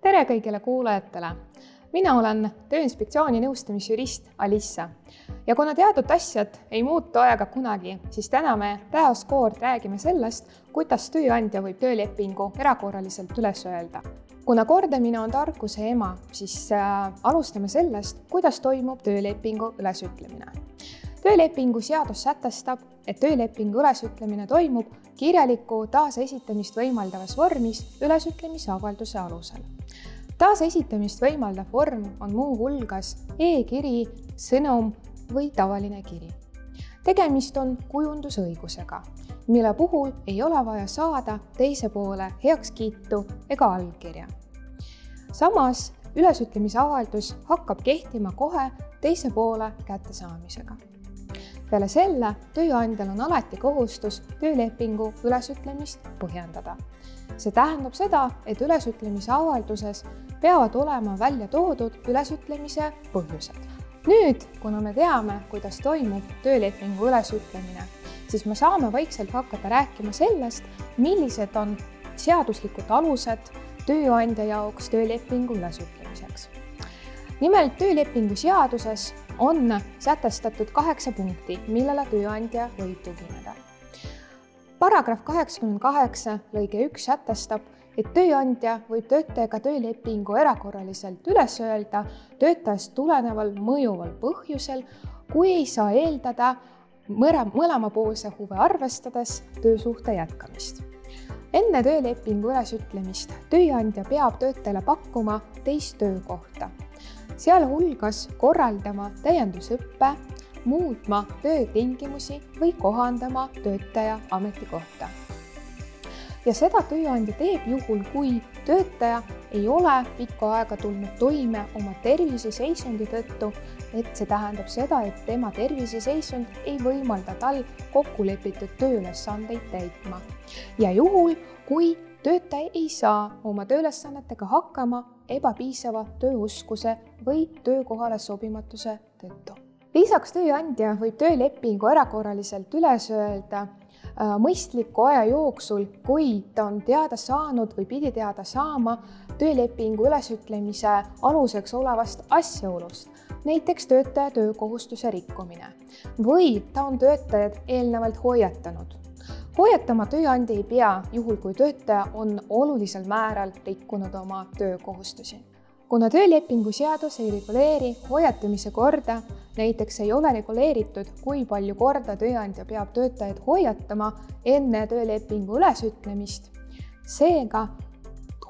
Tere kõigile kuulajatele! Mina olen Tööinspektsiooni nõustamisjurist Alissa. Ja kuna teatud asjad ei muutu ajaga kunagi, siis täna me taas kord räägime sellest, kuidas tööandja võib töölepingu erakorraliselt üles öelda. Kuna kordamine on tarkuse ema, siis alustame sellest, kuidas toimub töölepingu ülesütlemine. Töölepingu seadus sätestab, et töölepingu ülesütlemine toimub kirjaliku taasesitamist võimaldavas vormis ülesütlemise avalduse alusel. Taasesitamist võimaldav vorm on muu hulgas e-kiri, sõnum või tavaline kiri. Tegemist on kujundusõigusega, mille puhul ei ole vaja saada teise poole heakskiitu ega allkirja. Samas ülesütlemise avaldus hakkab kehtima kohe teise poole kättesaamisega. Peale selle tööandjal on alati kohustus töölepingu ülesütlemist põhjendada. See tähendab seda, et ülesütlemise avalduses peavad olema välja toodud ülesütlemise põhjused. Nüüd, kuna me teame, kuidas toimub töölepingu ülesütlemine, siis me saame vaikselt hakata rääkima sellest, millised on seaduslikud alused tööandja jaoks töölepingu ülesütlemiseks. Nimelt töölepingu seaduses on sätestatud 8 punkti, millele tööandja võib tugineda. Paragrahv 88 lõige 1 sätestab, et tööandja võib töötajaga töölepingu erakorraliselt üles öelda töötajast tuleneval mõjuval põhjusel, kui ei saa eeldada mõlemapoolse huve arvestades töösuhte jätkamist. Enne töölepingu ülesütlemist tööandja peab töötajale pakkuma teist töökohta, sealhulgas korraldama täiendusõppe, muutma töötingimusi või kohandama töötaja ametikohta. Ja seda tööandja teeb juhul, kui töötaja ei ole pikka aega tulnud toime oma terviseseisundi tõttu, et see tähendab seda, et tema terviseseisund ei võimalda tal kokkulepitud tööülesandeid täitma. Ja juhul, kui töötaja ei saa oma tööülesannetega hakkama ebapiisava tööoskuse või töökohale sobimatuse tõttu. Lisaks tööandja võib töölepingu erakorraliselt üles öelda mõistliku aja jooksul, kui ta on teada saanud või pidi teada saama töölepingu ülesütlemise aluseks olevast asjaolust, näiteks töötaja töökohustuse rikkumine, või ta on töötajad eelnevalt hoiatanud. Hoiatama tööandja ei pea, juhul kui töötaja on olulisel määral rikkunud oma töökohustusi. Kuna töölepingu seadus ei reguleeri hoiatamise korda, näiteks ei ole reguleeritud, kui palju korda tööandja peab töötajaid hoiatama enne töölepingu ülesütlemist, seega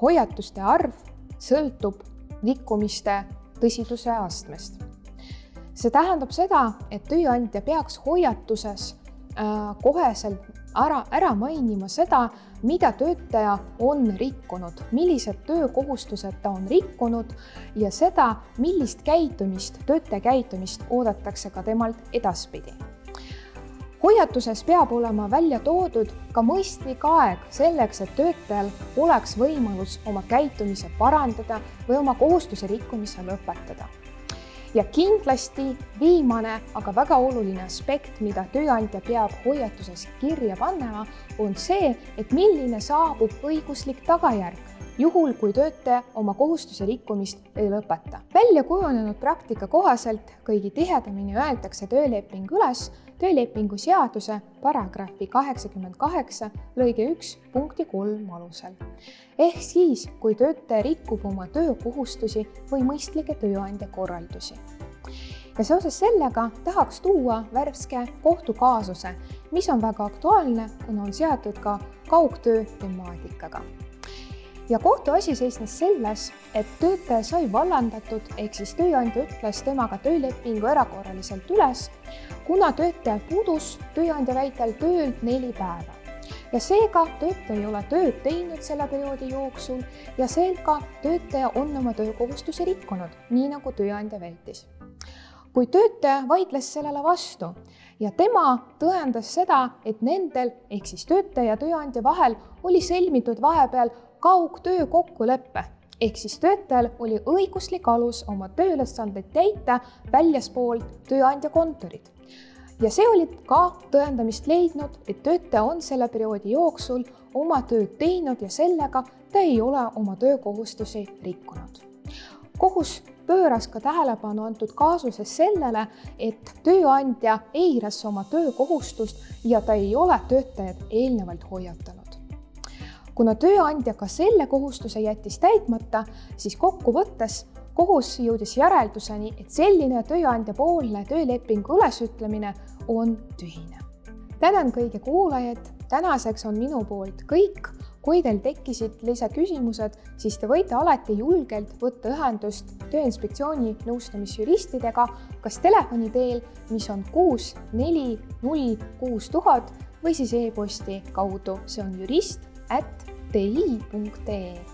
hoiatuste arv sõltub rikkumiste tõsiduse astmest. See tähendab seda, et tööandja peaks hoiatuses koheselt ära mainima seda, mida töötaja on rikkunud, millised töökohustused ta on rikkunud ja seda, millist töötaja käitumist oodatakse ka temalt edaspidi. Hoiatuses peab olema välja toodud ka mõistlik aeg selleks, et töötajal oleks võimalus oma käitumise parandada või oma kohustuse rikkumise lõpetada. Ja kindlasti viimane, aga väga oluline aspekt, mida tööandja peab hoiatuses kirja panema, on see, et milline saabub õiguslik tagajärg, juhul kui töötaja oma kohustuse rikkumist ei lõpeta. Välja kujunenud praktika kohaselt kõige tihedamini öeldakse tööleping üles töölepingu seaduse paragrahvi 88 lõige 1 punkti 3 alusel. Ehk siis, kui töötaja rikub oma töökohustusi või mõistlikke tööandja korraldusi. Ja seoses sellega tahaks tuua värske kohtukaasuse, mis on väga aktuaalne, kuna on seotud ka kaugtöö temaatikaga. Ja kohtuasi seisnes selles, et töötaja sai vallandatud, ehk siis tööandja ütles temaga töölepingu erakorraliselt üles, kuna töötaja puudus tööandja väitel tööl 4 päeva. Ja seega töötaja ei ole tööd teinud selle perioodi jooksul ja seega töötaja on oma töökohustusi rikkunud, nii nagu tööandja väitis. Kui töötaja vaidles sellele vastu ja tema tõendas seda, et nendel, ehk siis töötaja ja tööandja vahel oli sõlmitud vahepeal kaugtöö kokkuleppe, ehk siis töötajal oli õiguslik alus oma tööülesandeid täita väljaspool tööandja kontorit. Ja see oli ka tõendamist leidnud, et töötaja on selle perioodi jooksul oma tööd teinud ja sellega ta ei ole oma töökohustusi rikkunud. Kohus pööras ka tähelepanu antud kaasuses sellele, et tööandja eiras oma töökohustust ja ta ei ole töötajad eelnevalt hoiatanud. Kuna tööandja ka selle kohustuse jättis täitmata, siis kokkuvõttes kohus jõudis järelduseni, et selline tööandja poolne töölepingu ülesütlemine on tühine. Tänan kõigi kuulajaid, tänaseks on minu poolt kõik. Kui teil tekkisid lisaküsimused, siis te võite alati julgelt võtta ühendust Tööinspektsiooni nõustamisjuristidega, kas telefoni teel, mis on 6406 000 või siis e-posti kaudu, see on jurist@ti.ee.